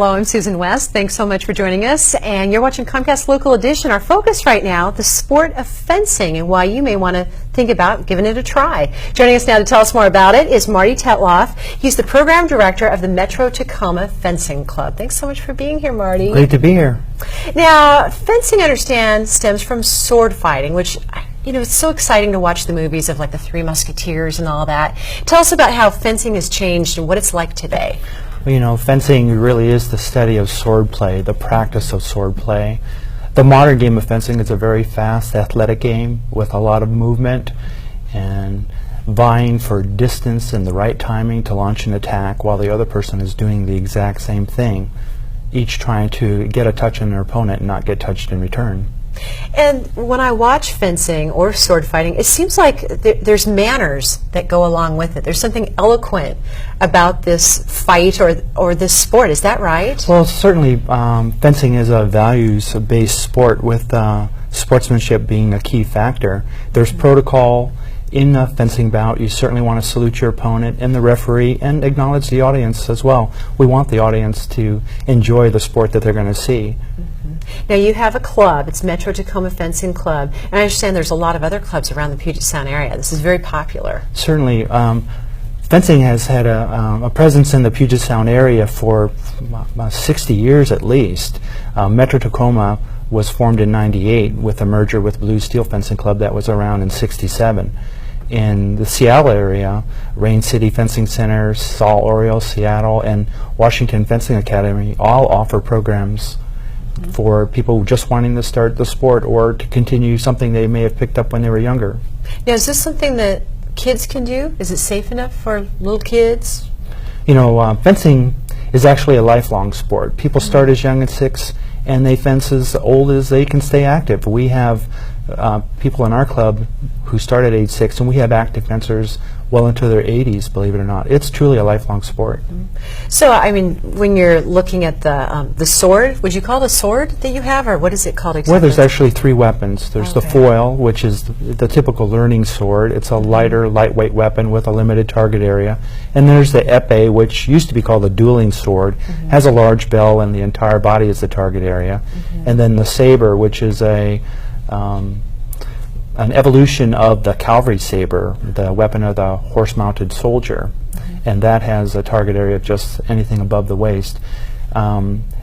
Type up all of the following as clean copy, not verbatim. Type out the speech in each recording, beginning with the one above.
Hello, I'm Susan West. Thanks so much for joining us. And you're watching Comcast Local Edition. Our focus right now, the sport of fencing, and why you may want to think about giving it a try. Joining us now to tell us more about it is Marty Tetloff. He's the program director of the Metro Tacoma Fencing Club. Thanks so much for being here, Marty. Great to be here. Now, fencing, I understand, stems from sword fighting, which, you know, it's so exciting to watch the movies of like the Three Musketeers and all that. Tell us about how fencing has changed and what it's like today. Well, you know, fencing really is the study of sword play, the practice of sword play. The modern game of fencing is a very fast, athletic game with a lot of movement and vying for distance and the right timing to launch an attack while the other person is doing the exact same thing, each trying to get a touch on their opponent and not get touched in return. And when I watch fencing or sword fighting, it seems like there's manners that go along with it. There's something eloquent about this fight or this sport. Is that right? Well, certainly fencing is a values-based sport with sportsmanship being a key factor. There's protocol in a fencing bout. You certainly want to salute your opponent and the referee and acknowledge the audience as well. We want the audience to enjoy the sport that they're going to see. Now you have a club, it's Metro Tacoma Fencing Club, and I understand there's a lot of other clubs around the Puget Sound area. This is very popular. Certainly. Fencing has had a presence in the Puget Sound area for 60 years at least. Metro Tacoma was formed in '98 with a merger with Blue Steel Fencing Club that was around in '67. In the Seattle area, Rain City Fencing Center, Saul Oriole, Seattle, and Washington Fencing Academy all offer programs for people just wanting to start the sport or to continue something they may have picked up when they were younger. Now, is this something that kids can do? Is it safe enough for little kids? You know, fencing is actually a lifelong sport. People start as young as 6 and they fence as old as they can stay active. We have people in our club who start at age 6, and we have active fencers well into their 80s, believe it or not. It's truly a lifelong sport. So, I mean, when you're looking at the sword, would you call it a sword that you have, or what is it called exactly? Well, there's actually 3 weapons. There's the foil, which is the typical learning sword. It's a lighter, lightweight weapon with a limited target area. And there's the epee, which used to be called a dueling sword, has a large bell and the entire body is the target area. And then the saber, which is an evolution of the cavalry saber, the weapon of the horse-mounted soldier, and that has a target area of just anything above the waist.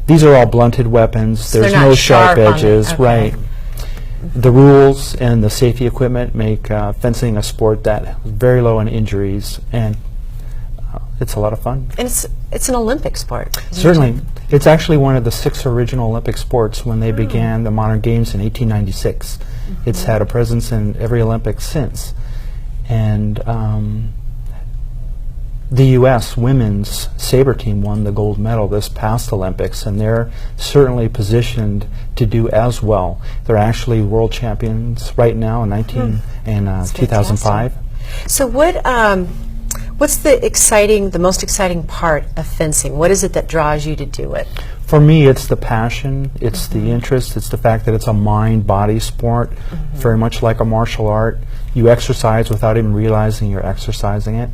These are all blunted weapons. So there's no sharp edges, right? The rules and the safety equipment make fencing a sport that is very low in injuries, and it's a lot of fun. And it's an Olympic sport. Certainly. It's actually one of the 6 original Olympic sports when they began the modern games in 1896. It's had a presence in every Olympics since. And the U.S. women's saber team won the gold medal this past Olympics, and they're certainly positioned to do as well. They're actually world champions right now in 2005. So what's the most exciting part of fencing? What is it that draws you to do it? For me, it's the passion, it's the interest, it's the fact that it's a mind-body sport, very much like a martial art. You exercise without even realizing you're exercising it.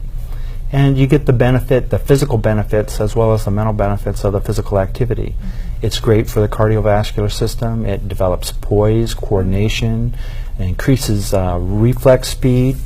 And you get the benefit, the physical benefits, as well as the mental benefits of the physical activity. It's great for the cardiovascular system. It develops poise, coordination, it increases reflex speed.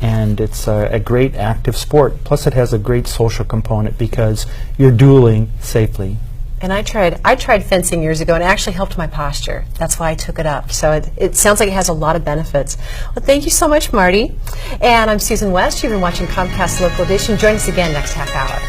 And it's a great active sport. Plus it has a great social component because you're dueling safely. And I tried fencing years ago, and it actually helped my posture. That's why I took it up. So it sounds like it has a lot of benefits. Well, thank you so much, Marty. And I'm Susan West. You've been watching Comcast Local Edition. Join us again next half hour.